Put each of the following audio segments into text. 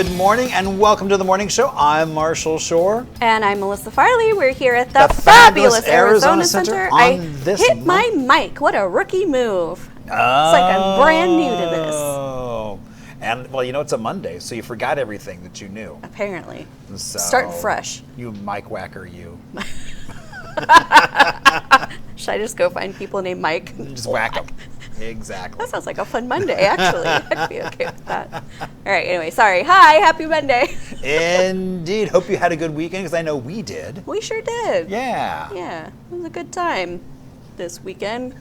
Good morning and welcome to the morning show. I'm Marshall Shore. And I'm Melissa Farley. We're here at the fabulous Arizona Center. I hit month. my mic. What a rookie move. It's like I'm brand new to this. Oh. And, well, you know, it's a Monday, so you forgot everything that you knew. Apparently. So, starting fresh. You mic whacker, you. Should I just go find people named Mike? Just whack them. Exactly. That sounds like a fun Monday, actually. I'd be okay with that. All right, anyway, sorry. Hi, happy Monday. Indeed. Hope you had a good weekend, because I know we did. We sure did. Yeah. Yeah, it was a good time this weekend.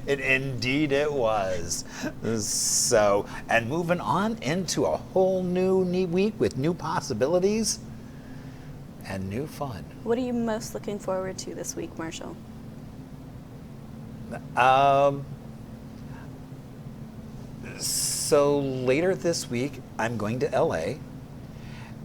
Indeed it was. So, and moving on into a whole new week with new possibilities and new fun. What are you most looking forward to this week, Marshall? So later this week, I'm going to LA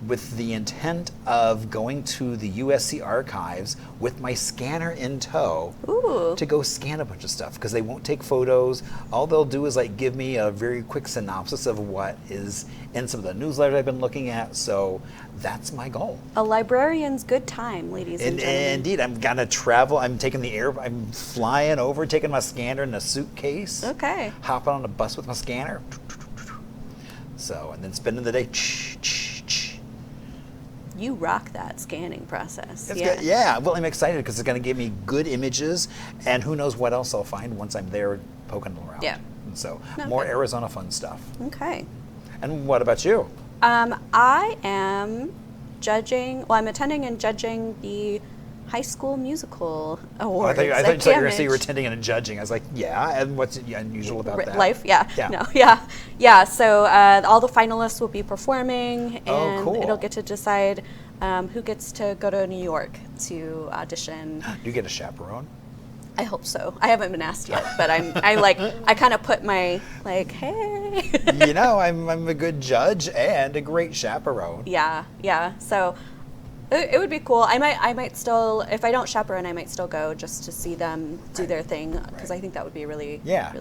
with the intent of going to the USC archives with my scanner in tow. Ooh. To go scan a bunch of stuff, because they won't take photos. All they'll do is like give me a very quick synopsis of what is in some of the newsletters I've been looking at. So that's my goal. A librarian's good time, ladies and gentlemen. Indeed, I'm gonna travel. I'm flying over, taking my scanner in a suitcase. Okay. Hopping on a bus with my scanner. So, and then spending the day. You rock that scanning process. It's Yeah. good. Yeah, well, I'm excited because it's going to give me good images, and who knows what else I'll find once I'm there poking around. Yeah. And so, No, more good. Arizona fun stuff. Okay. And what about you? I am judging, well, I'm attending and judging the High School Musical Awards. I thought you were going to say you were attending and judging. I was like, yeah, and what's unusual about that? Life, yeah. Yeah. No, yeah. Yeah, so all the finalists will be performing, and cool. it'll get to decide who gets to go to New York to audition. Do you get a chaperone? I hope so. I haven't been asked yet, but I kind of put my, like, hey. You know, I'm a good judge and a great chaperone. Yeah. So it would be cool. I might still, if I don't chaperone, I might still go just to see them do their thing, because I think that would be really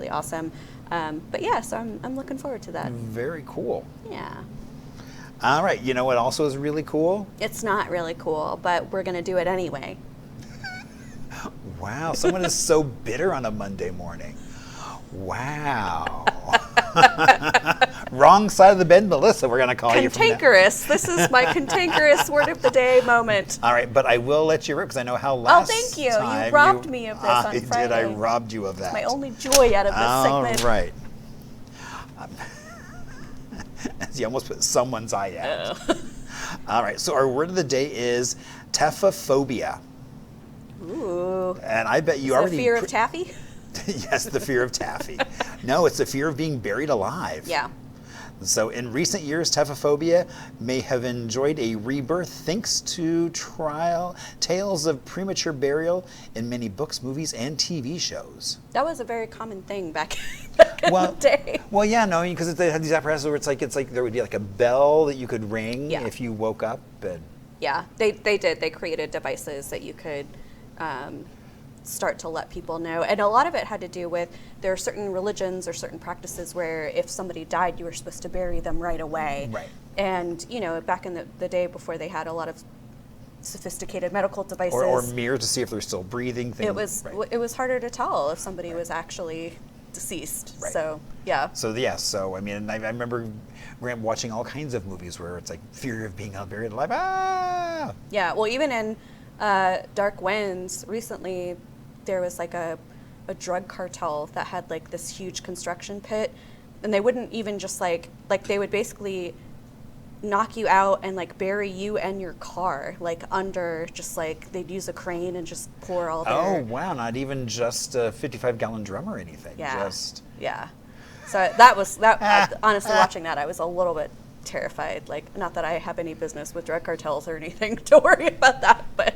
awesome. But yeah, so I'm looking forward to that. Very cool. Yeah. All right. You know what also is really cool? It's not really cool, but we're gonna do it anyway. Wow, someone is so bitter on a Monday morning. Wow. Wrong side of the bed, Melissa, we're going to call you from now. Cantankerous. This is my cantankerous word of the day moment. All right, but I will let you rip because I know how last thank you. time You robbed me of this on I Friday. did. I robbed you of that. My only joy out of this segment. All right. You almost put someone's eye out. Oh. All right, so our word of the day is taphophobia. Ooh. And I bet you Is it already... the fear of taffy? Yes, the fear of taffy. No, it's the fear of being buried alive. Yeah. So in recent years, taphophobia may have enjoyed a rebirth thanks to tales of premature burial in many books, movies, and TV shows. That was a very common thing back in the day. Well, yeah, no, because they had these apparatuses where it's like there would be like a bell that you could ring if you woke up. And yeah, they did. They created devices that you could start to let people know. And a lot of it had to do with, there are certain religions or certain practices where if somebody died, you were supposed to bury them right away. Right. And, you know, back in the day before they had a lot of sophisticated medical devices. Or mirrors to see if they're still breathing. It was harder to tell if somebody was actually deceased. Right. So, yeah. So I mean, I remember watching all kinds of movies where it's like fear of being buried alive. Ah! Yeah, well, even in Dark Winds, recently there was like a drug cartel that had like this huge construction pit, and they wouldn't even just like they would basically knock you out and like bury you and your car like under, just like they'd use a crane and just pour all their... Oh wow, not even just a 55-gallon drum or anything. Yeah. So that was honestly, watching that, I was a little bit terrified. Like, not that I have any business with drug cartels or anything to worry about that, but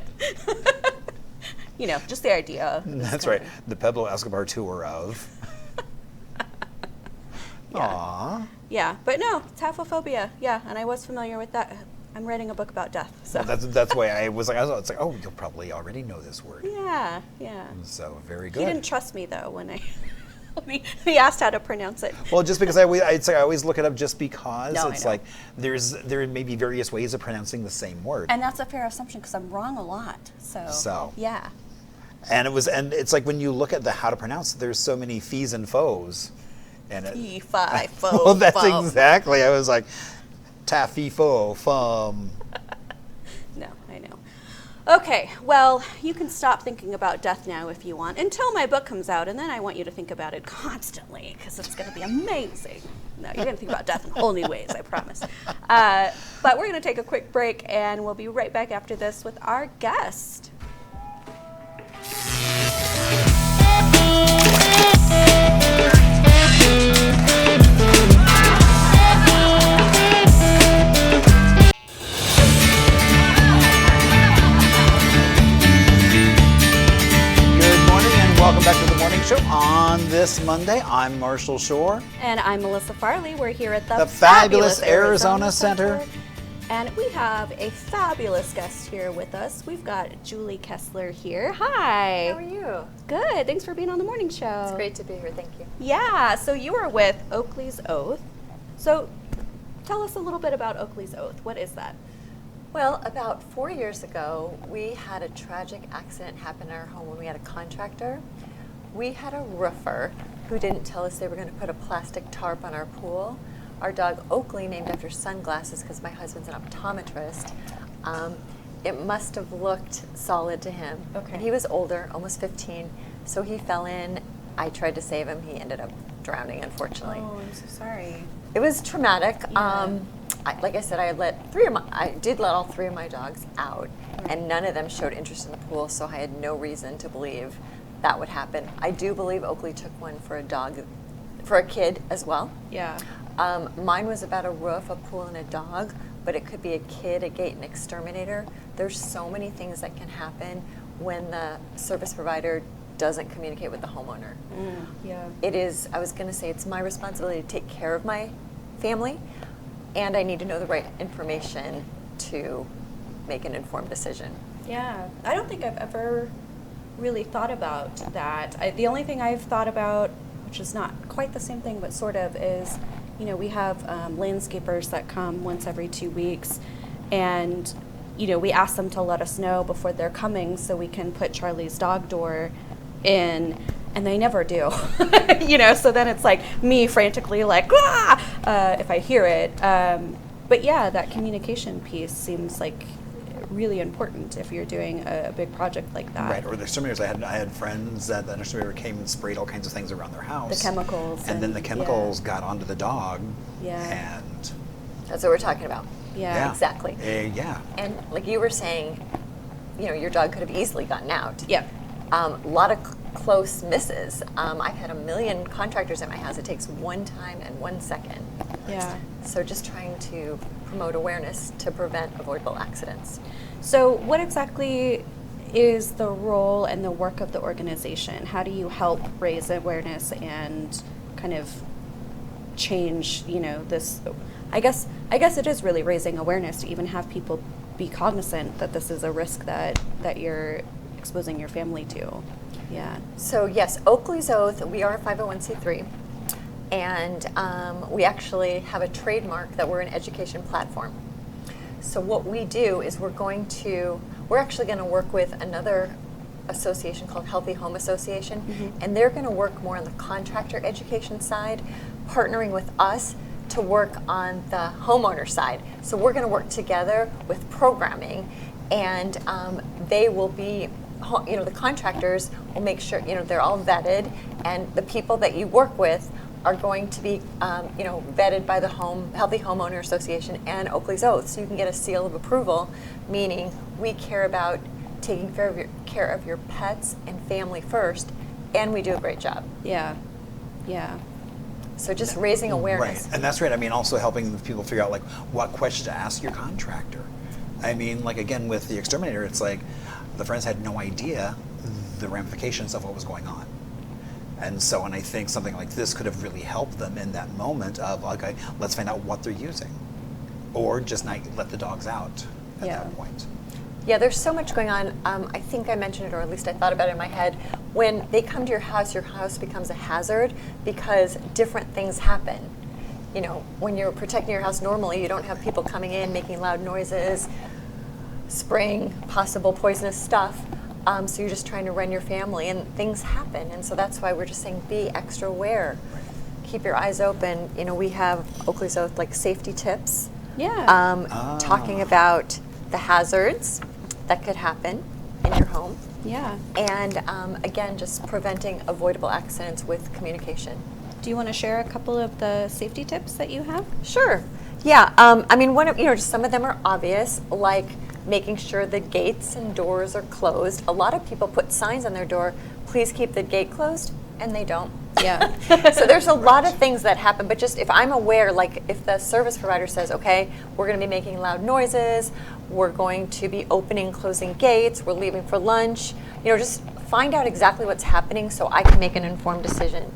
you know, just the idea. That's right. The Pablo Escobar tour of. Aww. Yeah, but no, taphophobia. Yeah, and I was familiar with that. I'm writing a book about death, so. Well, that's why I was like, oh, you'll probably already know this word. Yeah. So very good. He didn't trust me though when I he asked how to pronounce it. Well, just because I always look it up just because No, it's I know. like there may be various ways of pronouncing the same word. And that's a fair assumption because I'm wrong a lot. So yeah. And it's like when you look at the how to pronounce it, there's so many fees and foes. And Fee, fi, fo, well, that's fum. exactly. I was like, ta, fee, fo, fum. No, I know. Okay, well, you can stop thinking about death now if you want until my book comes out, and then I want you to think about it constantly because it's going to be amazing. No, you're going to think about death in whole new ways, I promise. But we're going to take a quick break, and we'll be right back after this with our guest. Welcome back to the morning show on this Monday. I'm Marshall Shore. And I'm Melissa Farley. We're here at the fabulous Arizona Center. And we have a fabulous guest here with us. We've got Julie Kessler here. Hi. How are you? Good. Thanks for being on the morning show. It's great to be here. Thank you. Yeah. So you were with Oakley's Oath. So tell us a little bit about Oakley's Oath. What is that? Well, about 4 years ago, we had a tragic accident happen in our home when we had a contractor. We had a roofer who didn't tell us they were going to put a plastic tarp on our pool. Our dog Oakley, named after sunglasses because my husband's an optometrist, it must have looked solid to him. Okay. And he was older, almost 15, so he fell in. I tried to save him. He ended up drowning, unfortunately. Oh, I'm so sorry. It was traumatic. Yeah. Like I said, I did let all three of my dogs out, and none of them showed interest in the pool, so I had no reason to believe that would happen. I do believe Oakley took one for a kid as well. Yeah. Mine was about a roof, a pool, and a dog, but it could be a kid, a gate, an exterminator. There's so many things that can happen when the service provider doesn't communicate with the homeowner. Yeah. It is, I was gonna say, it's my responsibility to take care of my family, and I need to know the right information to make an informed decision. Yeah, I don't think I've ever really thought about that. The only thing I've thought about, which is not quite the same thing, but sort of, is, we have landscapers that come once every 2 weeks, and, we ask them to let us know before they're coming so we can put Charlie's dog door in, and they never do. So then it's like me frantically like, if I hear it. But yeah, that communication piece seems like really important if you're doing a big project like that. Right, or the exterminators. I had friends that the exterminator came and sprayed all kinds of things around their house. The chemicals. And then the chemicals got onto the dog. Yeah. And That's what we're talking about. Yeah. Exactly. Yeah. And like you were saying, your dog could have easily gotten out. Yeah. A lot of close misses. I've had 1 million contractors at my house. It takes one time and 1 second. Yeah. So just trying to promote awareness to prevent avoidable accidents. So what exactly is the role and the work of the organization? How do you help raise awareness and kind of change, this? I guess it is really raising awareness to even have people be cognizant that this is a risk that you're exposing your family to. Yeah. So yes, Oakley's Oath, we are a 501c3, and we actually have a trademark that we're an education platform. So what we do is we're actually going to work with another association called Healthy Home Association, and they're going to work more on the contractor education side, partnering with us to work on the homeowner side. So we're going to work together with programming, and they will be, the contractors will make sure, they're all vetted, and the people that you work with are going to be, vetted by the Healthy Homeowner Association and Oakley's Oath, so you can get a seal of approval, meaning we care about taking care of your pets and family first, and we do a great job. Yeah. Yeah. So just raising awareness. Right, and that's right. I mean, also helping people figure out what questions to ask your contractor. I mean, again, with the exterminator, it's like the friends had no idea the ramifications of what was going on. And so, and I think something like this could have really helped them in that moment of, okay, let's find out what they're using. Or just not let the dogs out at that point. Yeah, there's so much going on. I think I mentioned it, or at least I thought about it in my head. when they come to your house becomes a hazard because different things happen. You know, when you're protecting your house normally, you don't have people coming in making loud noises, spraying possible poisonous stuff. So you're just trying to run your family, and things happen. And so that's why we're just saying be extra aware. Keep your eyes open. You know, we have Oakley's Oath like safety tips. Yeah. Talking about the hazards that could happen in your home. Yeah. And again, just preventing avoidable accidents with communication. Do you want to share a couple of the safety tips that you have? Sure. Yeah. I mean, just some of them are obvious, like making sure the gates and doors are closed. A lot of people put signs on their door, please keep the gate closed, and they don't. Yeah. So there's a lot of things that happen, but just if I'm aware, like if the service provider says, okay, we're going to be making loud noises, we're going to be opening and closing gates, we're leaving for lunch, just find out exactly what's happening so I can make an informed decision.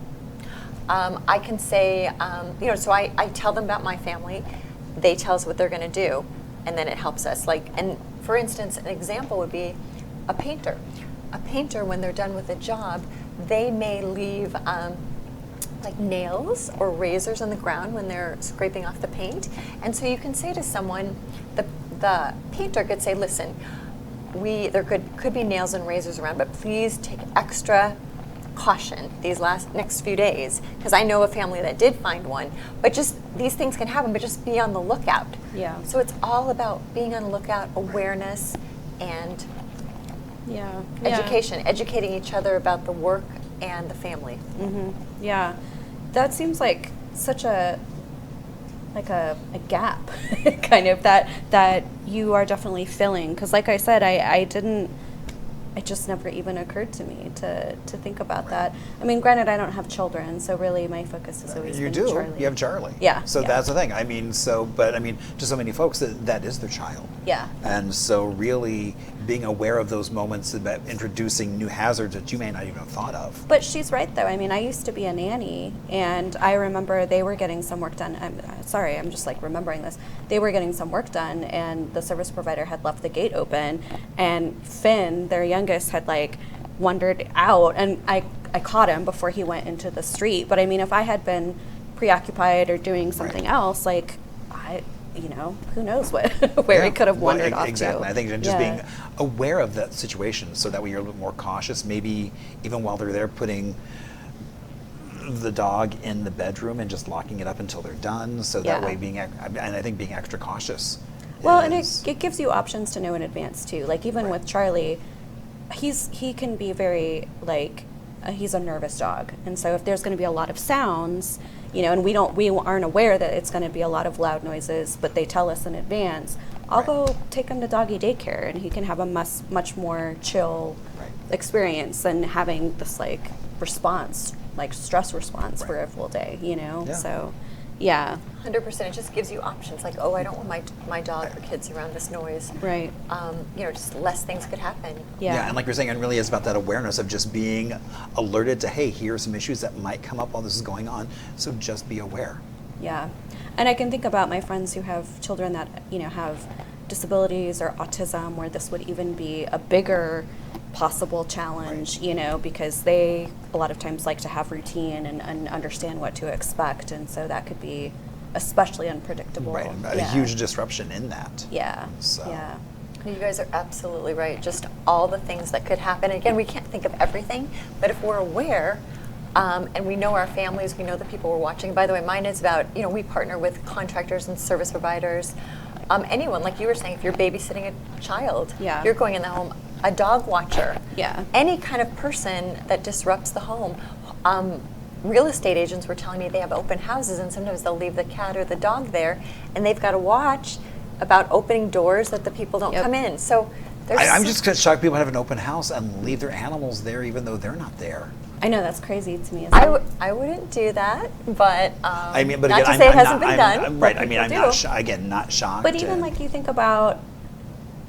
I can say, so I tell them about my family, they tell us what they're going to do, and then it helps us. And for instance, an example would be a painter. A painter, when they're done with a job, they may leave like nails or razors on the ground when they're scraping off the paint. And so you can say to someone, the painter could say, listen, there could be nails and razors around, but please take extra caution these next few days, because I know a family that did find one. But just these things can happen, but just be on the lookout. Yeah. So it's all about being on the lookout, awareness, and education, educating each other about the work and the family. Mm-hmm. Yeah, that seems like such a gap, kind of that you are definitely filling. Because, like I said, it just never even occurred to me to think about that. I mean, granted, I don't have children, so really my focus is always You been do. Charlie. You have Charlie. Yeah. So yeah. that's the thing. I mean, to so many folks, that is their child. Yeah. And so really being aware of those moments about introducing new hazards that you may not even have thought of. But she's right, though. I mean, I used to be a nanny, and I remember they were getting some work done. I'm just remembering this. They were getting some work done, and the service provider had left the gate open, and Finn, their youngest, had wandered out, and I caught him before he went into the street. But I mean, if I had been preoccupied or doing something else, who knows where he could have wandered off exactly. to. I think just being aware of that situation so that way you're a little bit more cautious, maybe even while they're there putting the dog in the bedroom and just locking it up until they're done, so that way being extra cautious. Well, and it gives you options to know in advance too. Like even with Charlie, he can be very he's a nervous dog, and so if there's going to be a lot of sounds, and we aren't aware that it's going to be a lot of loud noises, but they tell us in advance, I'll go take him to doggy daycare, and he can have a much more chill experience than having this response, stress response for a full day, Yeah. So, yeah. 100%. It just gives you options, I don't want my dog or kids around this noise. Right. Just less things could happen. Yeah. And like you're saying, it really is about that awareness of just being alerted to, hey, here's some issues that might come up while this is going on, so just be aware. Yeah. And I can think about my friends who have children that, have disabilities or autism, where this would even be a bigger possible challenge, because they a lot of times like to have routine and understand what to expect, and so that could be especially unpredictable. Right, a huge disruption in that. Yeah. So. Yeah. You guys are absolutely right. Just all the things that could happen. Again, we can't think of everything, but if we're aware, and we know our families, we know the people we're watching. By the way, mine is about, we partner with contractors and service providers. Anyone, like you were saying, if you're babysitting a child, you're going in the home, a dog watcher, any kind of person that disrupts the home. Real estate agents were telling me they have open houses, and sometimes they'll leave the cat or the dog there, and they've got to watch about opening doors that the people don't come in. So I'm just shocked people have an open house and leave their animals there even though they're not there. I know, that's crazy to me. I wouldn't do that, but not again, to say it hasn't been done. Right. I mean, I'm not shocked. But even you think about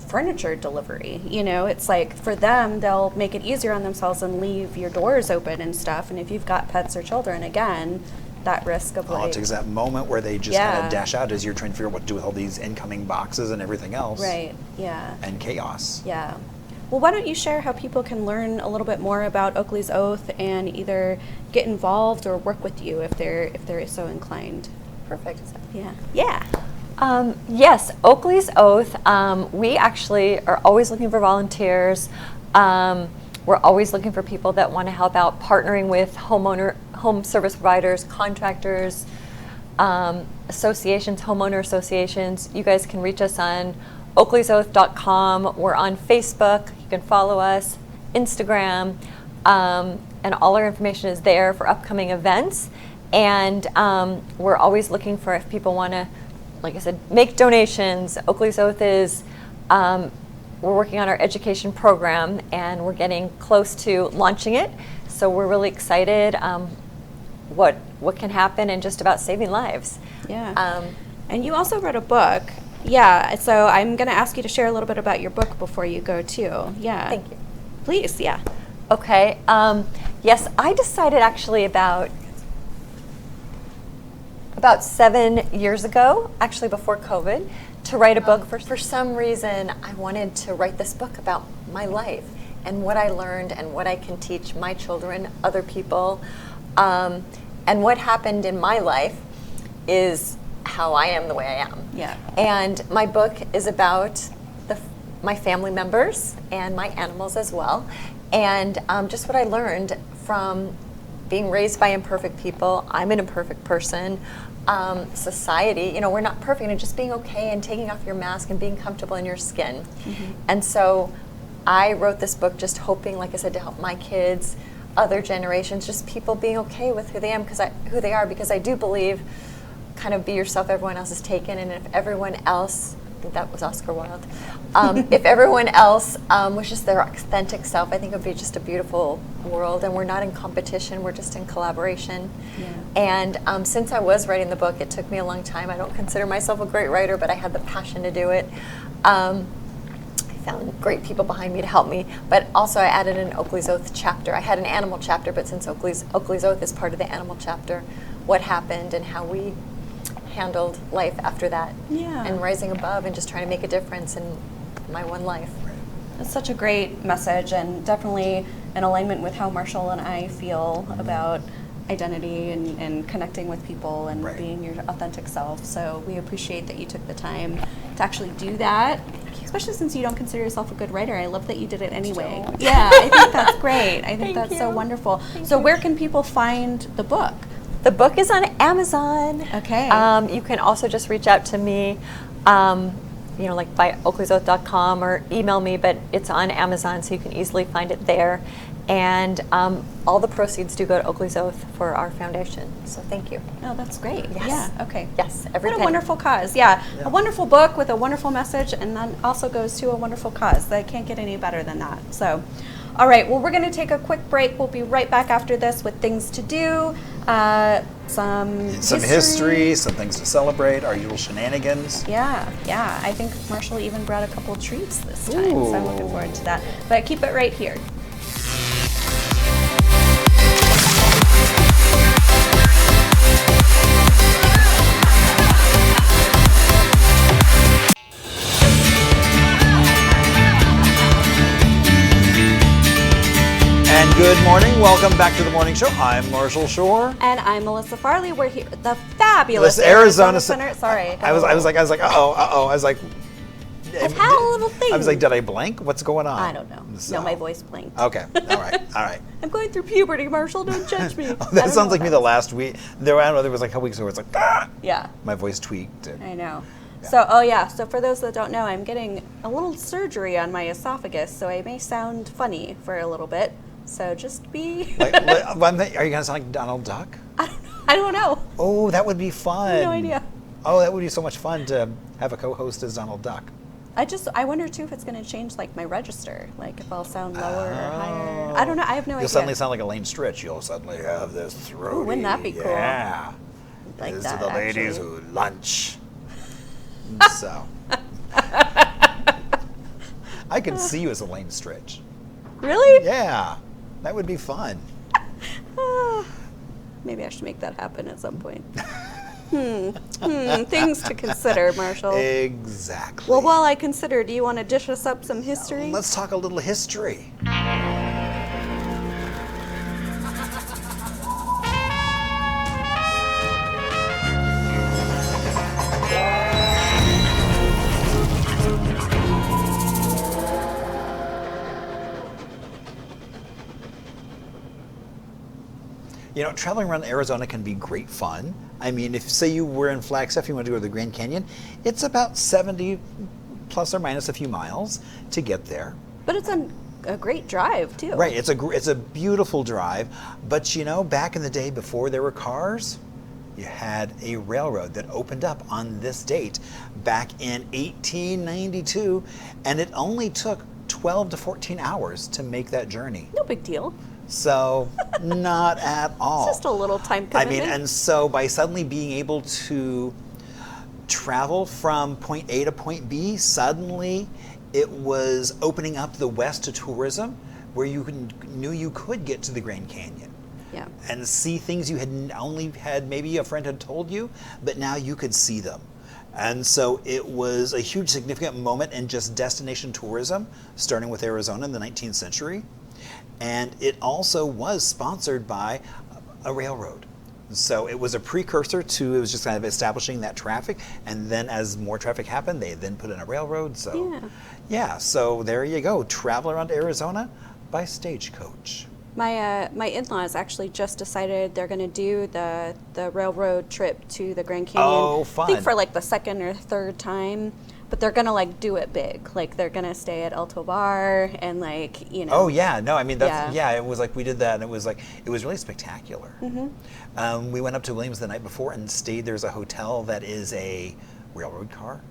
furniture delivery, it's for them, they'll make it easier on themselves and leave your doors open and stuff. And if you've got pets or children, again, that risk of it takes that moment where they just kind of dash out as you're trying to figure out what to do with all these incoming boxes and everything else. Right. Yeah. And chaos. Yeah. Well, why don't you share how people can learn a little bit more about Oakley's Oath and either get involved or work with you if they're so inclined. Perfect. Yeah. Yeah. Yes, Oakley's Oath. We actually are always looking for volunteers. We're always looking for people that want to help out, partnering with home service providers, contractors, associations, homeowner associations. You guys can reach us on oakleysoath.com. We're on Facebook. You can follow us, Instagram, and all our information is there for upcoming events. And we're always looking for if people want to, like I said, make donations. Oakley's Oath is, we're working on our education program and we're getting close to launching it. So we're really excited what can happen and just about saving lives. Yeah. And you also wrote a book. Yeah. So I'm going to ask you to share a little bit about your book before you go too. Yeah. Thank you. Please. Yeah. Okay. Yes, I decided actually about 7 years ago, actually before COVID, to write a book. For some reason, I wanted to write this book about my life and what I learned and what I can teach my children, other people. And what happened in my life is how I am the way I am. Yeah. And my book is about my family members and my animals as well. And just what I learned from being raised by imperfect people. I'm an imperfect person. Society, we're not perfect, and just being okay and taking off your mask and being comfortable in your skin. Mm-hmm. And so I wrote this book just hoping, like I said, to help my kids, other generations, just people being okay with who they are, because I do believe kind of be yourself, everyone else is taken, and if everyone else, I think that was Oscar Wilde, if everyone else was just their authentic self, I think it would be just a beautiful world. And we're not in competition, we're just in collaboration. Yeah. And since I was writing the book, it took me a long time. I don't consider myself a great writer, but I had the passion to do it. I found great people behind me to help me, but also I added an Oakley's Oath chapter. I had an animal chapter, but since Oakley's Oath is part of the animal chapter, what happened and how we handled life after that. Yeah. And rising above and just trying to make a difference in my one life. That's such a great message, and definitely in alignment with how Marshall and I feel about identity and connecting with people and being your authentic self. So we appreciate that you took the time to actually do that, especially since you don't consider yourself a good writer. I love that you did it anyway. Yeah, I think that's great. I think that's so wonderful. So where can people find the book? The book is on Amazon. Okay. You can also just reach out to me, like by oakleysoath.com or email me, but it's on Amazon, so you can easily find it there. And all the proceeds do go to Oakley's Oath for our foundation. So thank you. Oh, that's great. Yes. Yeah. Okay. Yes. Every What a penny. wonderful cause. Yeah. A wonderful book with a wonderful message, and then also goes to a wonderful cause. That can't get any better than that. So, all right. Well, we're going to take a quick break. We'll be right back after this with things to do, some history, some things to celebrate, our usual shenanigans. Yeah. I think Marshall even brought a couple treats this time, so I'm looking forward to that. But keep it right here. And good morning. Welcome back to the morning show. I'm Marshall Shore. And I'm Melissa Farley. We're here at the fabulous Arizona Center. Sorry. I was like, uh-oh. I was like, I've had a little thing. I was like, did I blank? What's going on? I don't know. So. No, my voice blinked. Okay. All right. I'm going through puberty, Marshall. Don't judge me. That sounds like me the last week. There was like a couple weeks ago where it's like, ah! Yeah. My voice tweaked. I know. Yeah. So for those that don't know, I'm getting a little surgery on my esophagus, so I may sound funny for a little bit. So just be. Are you going to sound like Donald Duck? I don't know. Oh, that would be fun. No idea. Oh, that would be so much fun to have a co-host as Donald Duck. I wonder too if it's going to change like my register, like if I'll sound lower or higher. I don't know. I have no idea. You'll suddenly sound like Elaine Stritch. You'll suddenly have this throaty. Ooh, wouldn't that be cool? Yeah. Like These that, are the ladies actually. who lunch. So. I can see you as Elaine Stritch. Really? Yeah. That would be fun. Maybe I should make that happen at some point. Things to consider, Marshall. Exactly. Well, while I consider, do you want to dish us up some history? Let's talk a little history. You know, traveling around Arizona can be great fun. I mean, if say you were in Flagstaff, you want to go to the Grand Canyon, it's about 70 plus or minus a few miles to get there. But it's a great drive, too. Right, it's a beautiful drive. But you know, back in the day before there were cars, you had a railroad that opened up on this date back in 1892, and it only took 12 to 14 hours to make that journey. No big deal. So, not at all. It's just a little time I commitment. mean, and so by suddenly being able to travel from point A to point B, suddenly it was opening up the West to tourism, where you knew you could get to the Grand Canyon. Yeah. And see things you had only had, maybe a friend had told you, but now you could see them. And so it was a huge significant moment in just destination tourism, starting with Arizona in the 19th century. And it also was sponsored by a railroad. So it was a precursor to, it was just kind of establishing that traffic. And then as more traffic happened, they then put in a railroad. So yeah, so there you go. Travel around Arizona by stagecoach. My in-laws actually just decided they're going to do the railroad trip to the Grand Canyon. Oh, fun. I think for like the second or third time. But they're going to like do it big. Like they're going to stay at El Tovar and like, you know. Oh yeah, no, I mean, that's, it was like we did that and it was really spectacular. Mm-hmm. We went up to Williams the night before and stayed, there's a hotel that is a railroad car.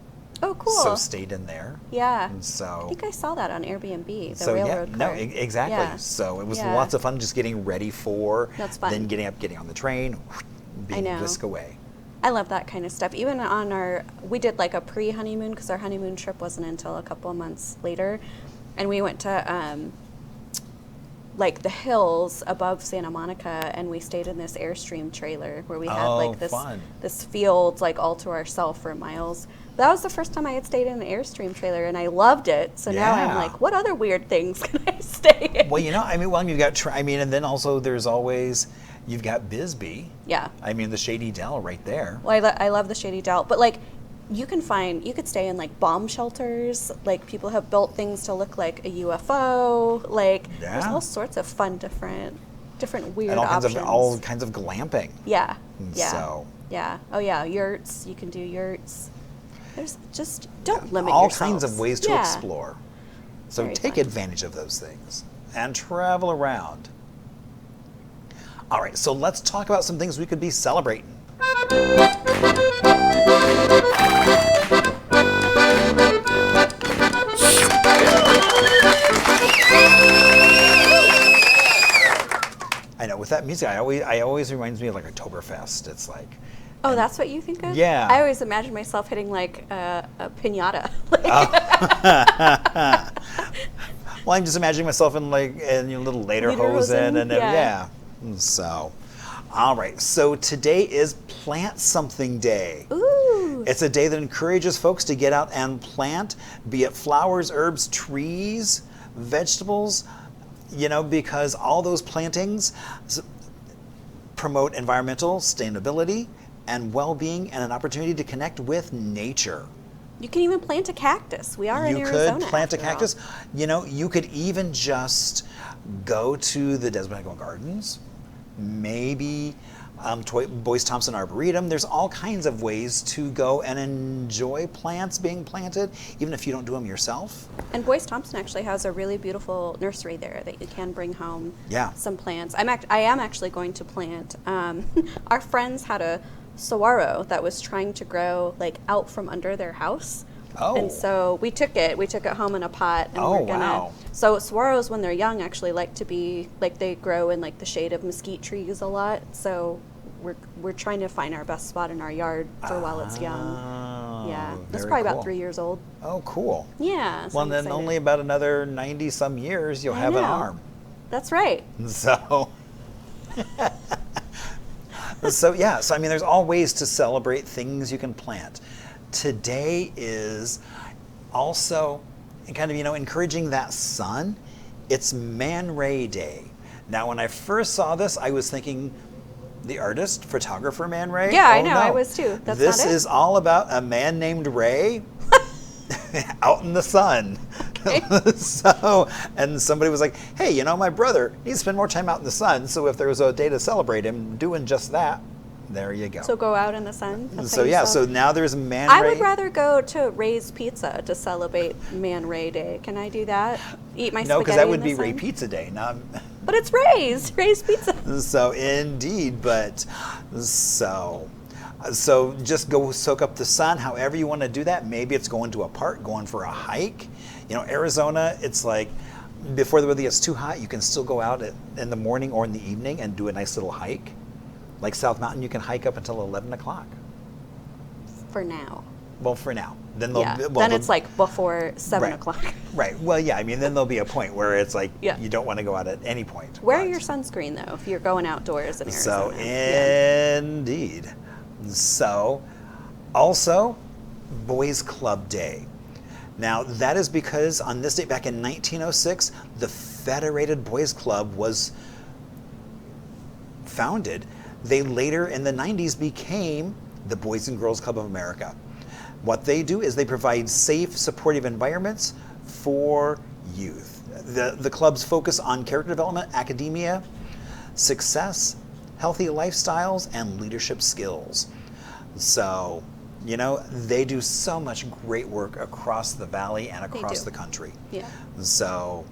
Oh, cool. So stayed in there. Yeah. And so I think I saw that on Airbnb, the so railroad yeah, car. no, exactly. Yeah. So it was lots of fun just getting ready for, That's fun. then getting on the train, being whisked away. I love that kind of stuff. Even on we did like a pre-honeymoon because our honeymoon trip wasn't until a couple of months later. And we went to like the hills above Santa Monica and we stayed in this Airstream trailer where we had like this field like all to ourselves for miles. That was the first time I had stayed in an Airstream trailer and I loved it. So now I'm like, what other weird things can I stay in? Well, you know, I mean, you've got, and then also there's always, you've got Bisbee. Yeah. I mean, the Shady Dell right there. Well, I love the Shady Dell. But, like, you could stay in, like, bomb shelters. Like, people have built things to look like a UFO. Like, there's all sorts of fun, different weird and options. all kinds of glamping. Yeah. Yeah. So. Yeah. Oh, yeah. Yurts. You can do yurts. There's just, don't limit all yourselves. kinds of ways to explore. So Very take fun. advantage of those things and travel around. All right, so let's talk about some things we could be celebrating. I know, with that music, I always reminds me of like Oktoberfest. It's like, oh, that's what you think of? Yeah. I always imagine myself hitting like a piñata. Well, I'm just imagining myself in like in a little lederhosen and yeah. So, all right. So today is Plant Something Day. Ooh. It's a day that encourages folks to get out and plant, be it flowers, herbs, trees, vegetables. You know, because all those plantings promote environmental sustainability and well-being and an opportunity to connect with nature. You can even plant a cactus. We are in Arizona. You could plant a after all. cactus. You know, you could even just go to the Des Botanical Gardens, maybe Boyce Thompson Arboretum. There's all kinds of ways to go and enjoy plants being planted, even if you don't do them yourself. And Boyce Thompson actually has a really beautiful nursery there that you can bring home some plants. I am actually going to plant. Our friends had a saguaro that was trying to grow like out from under their house. Oh. And so we took it home in a pot and we're gonna wow. So saguaros when they're young actually like to be like they grow in like the shade of mesquite trees a lot. So we're trying to find our best spot in our yard for while it's young. Yeah. It's probably about 3 years old. Oh, cool. Yeah. So Well, I'm then excited. only about another 90 some years you'll have an know. arm. That's right. So So I mean, there's all ways to celebrate things you can plant. Today is also kind of, encouraging that sun. It's Man Ray Day. Now, when I first saw this, I was thinking the artist, photographer Man Ray. Yeah, I Oh, know, no. I was too. That's This not it? is all about a man named Ray out in the sun. And somebody was like, hey, my brother needs to spend more time out in the sun. So if there was a day to celebrate him doing just that, there you go. So go out in the sun. That's So how you yeah, celebrate? so now there's Man I Ray. would rather go to Ray's Pizza to celebrate Man Ray Day. Can I do that? Eat my No, spaghetti because that in would the be Ray sun? Pizza Day. Not. But it's Ray's Pizza. So indeed, but so just go soak up the sun. However you want to do that. Maybe it's going to a park, going for a hike. Arizona, it's like before the weather gets too hot, you can still go out in the morning or in the evening and do a nice little hike. Like South Mountain, you can hike up until 11 o'clock. For now. Well, for now. Then Then it's like before 7 Right. o'clock. Right. Well, yeah. I mean, then there'll be a point where it's like Yeah. you don't want to go out at any point. Wear but- your sunscreen though if you're going outdoors in So Arizona. Yeah. indeed. So also Boys Club Day. Now that is because on this date back in 1906, the Federated Boys Club was founded. They later in the 90s became the Boys and Girls Club of America. What they do is they provide safe, supportive environments for youth. The clubs focus on character development, academia, success, healthy lifestyles, and leadership skills. So, they do so much great work across the valley and across do. the country. Yeah. So,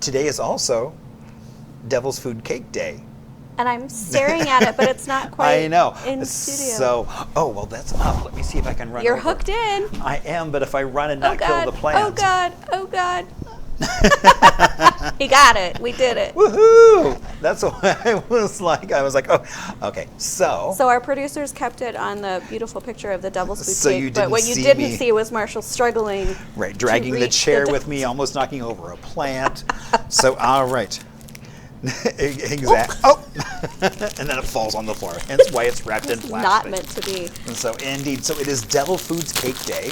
today is also Devil's Food Cake Day. And I'm staring at it, but it's not quite I know. in studio. So, well, that's up. Let me see if I can run You're over. hooked in. I am, but if I run and Oh not God. kill the plant. Oh God. Oh God. He got it. We did it. Woohoo! That's what I was like. I was like, oh, okay. So So our producers kept it on the beautiful picture of the devil's food So cake, you but didn't what you see didn't me. see was Marshall struggling. right, dragging the reach chair the with me, almost knocking over a plant. So, all right. Exactly. Oh, and then it falls on the floor. Hence why it's wrapped in plastic. Not meant to be. And so, indeed, so it is Devil Foods Cake Day.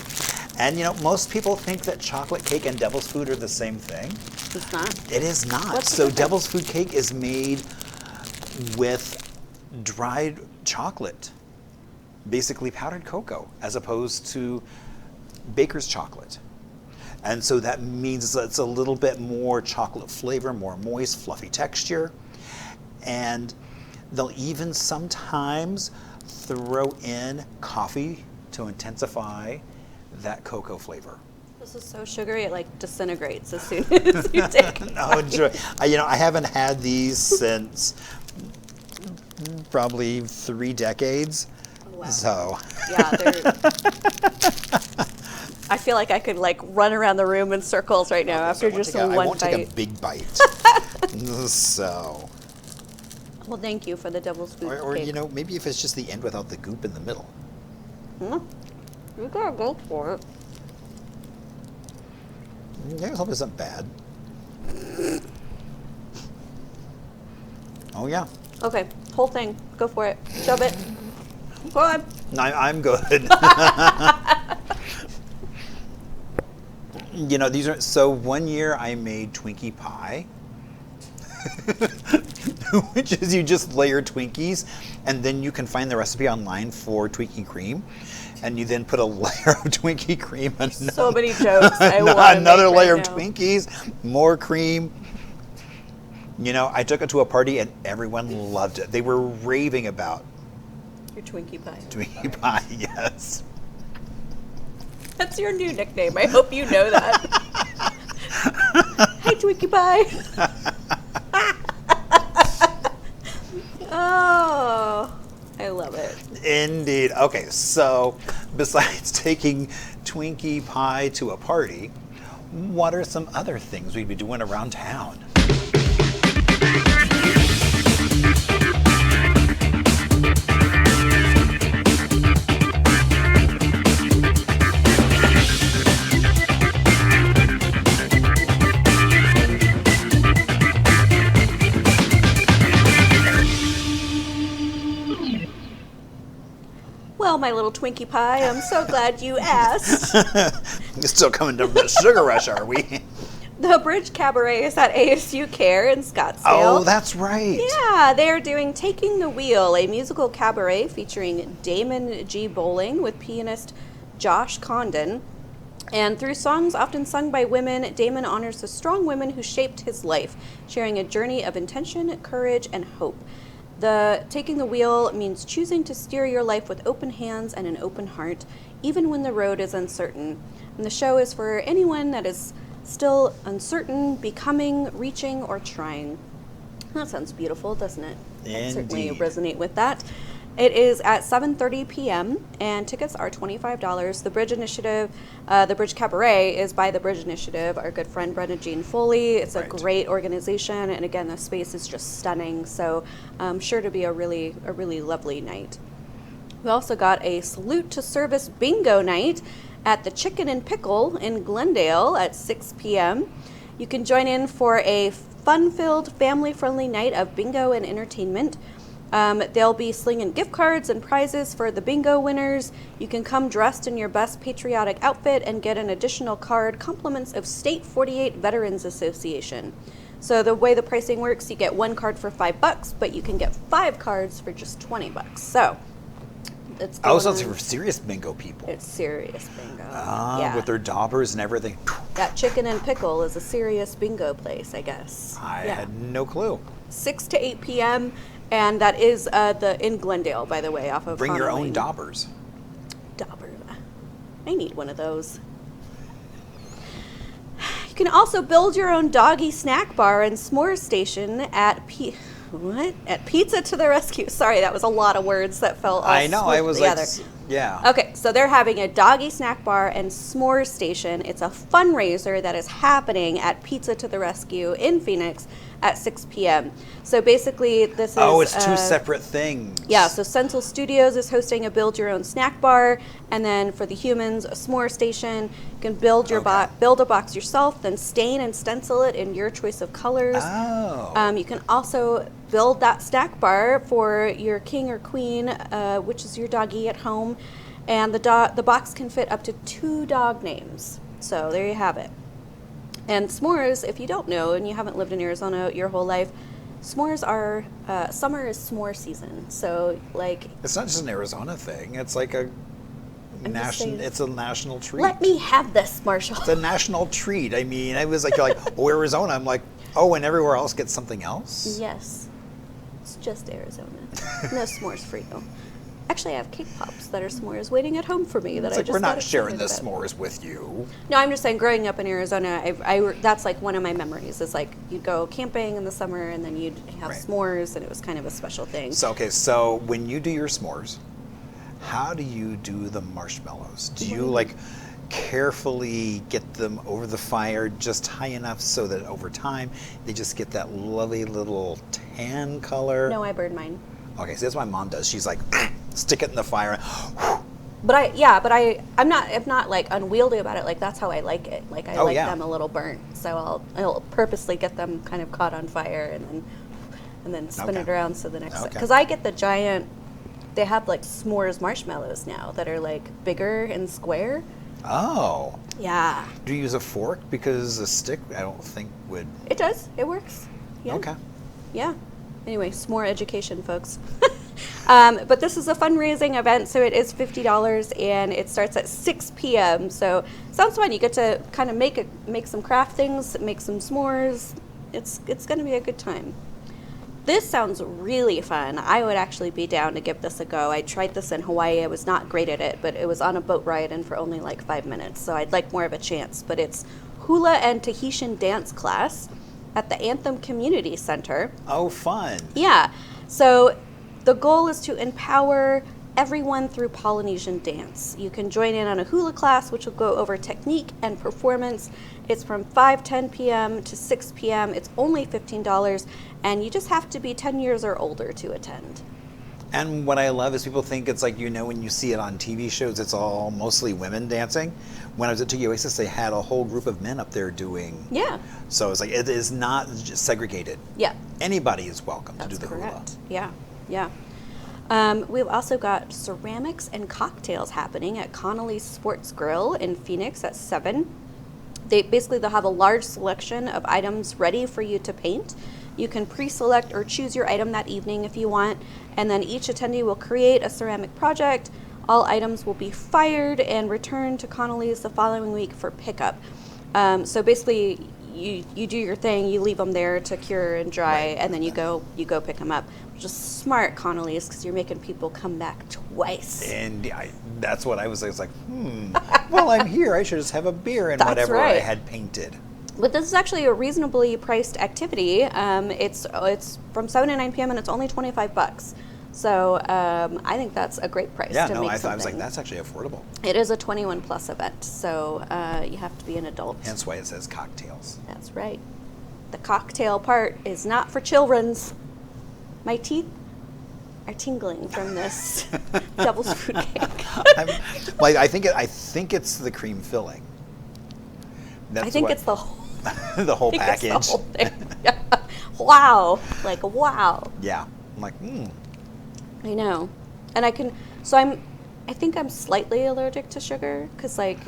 And, most people think that chocolate cake and devil's food are the same thing. It's not. It is not. What's the So, difference? devil's food cake is made with dried chocolate, basically powdered cocoa, as opposed to baker's chocolate. And so that means it's a little bit more chocolate flavor, more moist, fluffy texture. And they'll even sometimes throw in coffee to intensify that cocoa flavor. This is so sugary, it like disintegrates as soon as you take it. Oh, enjoy. I haven't had these since probably 3 decades. Oh, wow. So, Yeah, they're. I feel like I could like run around the room in circles right now after just I one won't bite. take a big bite. So, Well, thank you for the devil's food or cake. maybe if it's just the end without the goop in the middle. You gotta go for it. Yeah, I hope it's not bad. Oh yeah. Okay, whole thing. Go for it. Shove it. Go on. I'm good. These are so. One year I made Twinkie pie, which is you just layer Twinkies, and then you can find the recipe online for Twinkie cream, and you then put a layer of Twinkie cream and So many jokes. I want another layer right of now. Twinkies, more cream. I took it to a party and everyone loved it. They were raving about Your Twinkie pie. Twinkie pie. Yes. That's your new nickname. I hope you know that. Hey, Twinkie pie. Oh, I love it. Indeed. Okay, so besides taking Twinkie pie to a party, what are some other things we'd be doing around town? Twinkie pie. I'm so glad you asked. You're still coming to the sugar rush, are we? The Bridge Cabaret is at ASU Care in Scottsdale. Oh, that's right. Yeah, they're doing Taking the Wheel, a musical cabaret featuring Damon G. Bowling with pianist Josh Condon. And through songs often sung by women, Damon honors the strong women who shaped his life, sharing a journey of intention, courage, and hope. The Taking the Wheel means choosing to steer your life with open hands and an open heart, even when the road is uncertain. And the show is for anyone that is still uncertain, becoming, reaching, or trying. That sounds beautiful, doesn't it? I certainly Indeed. resonate with that. It is at 7:30 p.m. and tickets are $25. The Bridge Initiative, the Bridge Cabaret is by the Bridge Initiative, our good friend Brenna Jean Foley. It's a Right. great organization, and again, the space is just stunning. So, sure to be a really lovely night. We also got a Salute to Service bingo night at the Chicken and Pickle in Glendale at 6 p.m. You can join in for a fun-filled, family-friendly night of bingo and entertainment. They'll be slinging gift cards and prizes for the bingo winners. You can come dressed in your best patriotic outfit and get an additional card, compliments of State 48 Veterans Association. So the way the pricing works, you get one card for $5, but you can get 5 cards for just $20. So it's Oh, going so it's on. for serious bingo people. It's serious bingo. With their daubers and everything. That Chicken and Pickle is a serious bingo place, I guess. I had no clue. 6 to 8 p.m. And that is in Glendale, by the way, off of Bring your Farley. own daubers. Dauber. I need one of those. You can also build your own doggy snack bar and s'mores station at At Pizza to the Rescue. Sorry, that was a lot of words that fell all I know. I swooped was together. like, yeah. Okay, so they're having a doggy snack bar and s'mores station. It's a fundraiser that is happening at Pizza to the Rescue in Phoenix at 6 p.m. So basically, this is... Oh, it's two separate things. Yeah, so Central Studios is hosting a build your own snack bar, and then for the humans, a s'more station. You can build your build a box yourself, then stain and stencil it in your choice of colors. Oh. You can also build that snack bar for your king or queen, which is your doggy at home, and the box can fit up to 2 dog names. So there you have it. And s'mores, if you don't know and you haven't lived in Arizona your whole life, s'mores are summer is s'more season. So like, It's not just an Arizona thing. It's like a national. It's a national treat. let me have this, Marshall. It's a national treat. I mean, I was like, you're like, oh, Arizona. I'm like, oh, and everywhere else gets something else. Yes, it's just Arizona. No s'mores for you. Actually, I have cake pops that are s'mores waiting at home for me. That It's I like just we're got not sharing the excited about. s'mores with you. No, I'm just saying, growing up in Arizona, that's like one of my memories. Is like you'd go camping in the summer and then you'd have Right. s'mores, and it was kind of a special thing. So okay, so when you do your s'mores, how do you do the marshmallows? Do you like carefully get them over the fire just high enough so that over time they just get that lovely little tan color? No, I burn mine. Okay, so that's what my mom does. She's like, stick it in the fire. But I'm not like unwieldy about it. Like that's how I like it. Like I like them a little burnt. So I'll purposely get them kind of caught on fire and then spin it around so the next because I get the giant. They have like s'mores marshmallows now that are like bigger and square. Oh. Yeah. Do you use a fork? Because a stick, I don't think would. It does. It works. Yeah. Okay. Yeah. Anyway, s'more education, folks. But this is a fundraising event, so it is $50, and it starts at 6 p.m. So sounds fun. You get to kind of make some craft things, make some s'mores. It's going to be a good time. This sounds really fun. I would actually be down to give this a go. I tried this in Hawaii. I was not great at it, but it was on a boat ride and for only like 5 minutes, so I'd like more of a chance. But it's hula and Tahitian dance class at the Anthem Community Center. Oh, fun. Yeah. So the goal is to empower everyone through Polynesian dance. You can join in on a hula class, which will go over technique and performance. It's from 5:10 p.m. to 6 p.m. It's only $15, and you just have to be 10 years or older to attend. And what I love is people think it's like, when you see it on TV shows, it's all mostly women dancing. When I was at Tiki Oasis, they had a whole group of men up there doing. Yeah. So it's like, it is not just segregated. Yeah. Anybody is welcome to That's do the correct. hula. Yeah. Yeah. We've also got ceramics and cocktails happening at Connolly's Sports Grill in Phoenix at 7. They'll have a large selection of items ready for you to paint. You can pre-select or choose your item that evening if you want, and then each attendee will create a ceramic project. All items will be fired and returned to Connolly's the following week for pickup. So basically, you do your thing, you leave them there to cure and dry, Right. and then you go pick them up. Which is smart, Connolly's, because you're making people come back twice. And that's what I was like, well, I'm here. I should just have a beer and That's whatever I right. had painted. But this is actually a reasonably priced activity. It's from 7 to 9 p.m. and it's only $25. So I think that's a great price Yeah, to no, make I something. was like, that's actually affordable. It is a 21 plus event, so you have to be an adult. Hence why it says cocktails. That's right. The cocktail part is not for children's. My teeth are tingling from this devil's food cake. I think it's the cream filling. That's I think what- it's the whole, the whole I think package. it's the whole thing. Yeah. Wow. Like, wow. Yeah. I'm like, I know. And I think I'm slightly allergic to sugar because like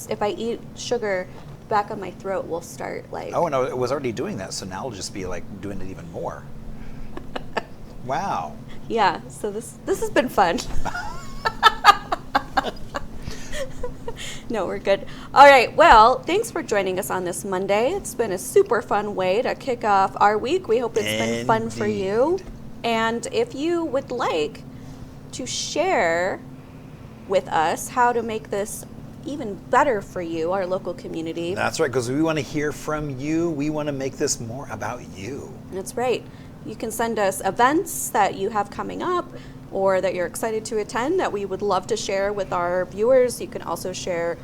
if I eat sugar, the back of my throat will start like. Oh, no, it was already doing that, so now it'll just be like doing it even more. Wow. Yeah. So this has been fun. No, we're good. All right. Well, thanks for joining us on this Monday. It's been a super fun way to kick off our week. We hope it's been fun for you. Indeed. And if you would like to share with us how to make this even better for you, our local community. That's right, because we want to hear from you. We want to make this more about you. That's right. You can send us events that you have coming up or that you're excited to attend that we would love to share with our viewers. You can also share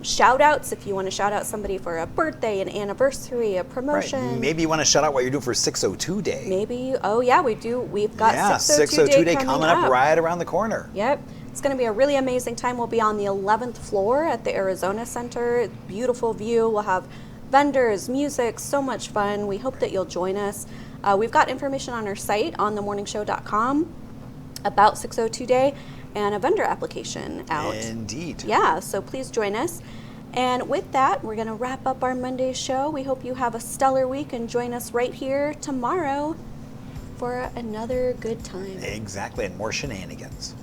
shout outs if you want to shout out somebody for a birthday, an anniversary, a promotion. Right. Maybe you want to shout out what you're doing for 602 Day. Maybe, oh yeah, we do. We've got 602 Day coming coming up right around the corner. Yep. It's going to be a really amazing time. We'll be on the 11th floor at the Arizona Center. Beautiful view. We'll have vendors, music, so much fun. We hope that you'll join us. We've got information on our site on themorningshow.com about 602 Day and a vendor application out. Indeed. Yeah, so please join us. And with that, we're going to wrap up our Monday show. We hope you have a stellar week and join us right here tomorrow for another good time. Exactly, and more shenanigans.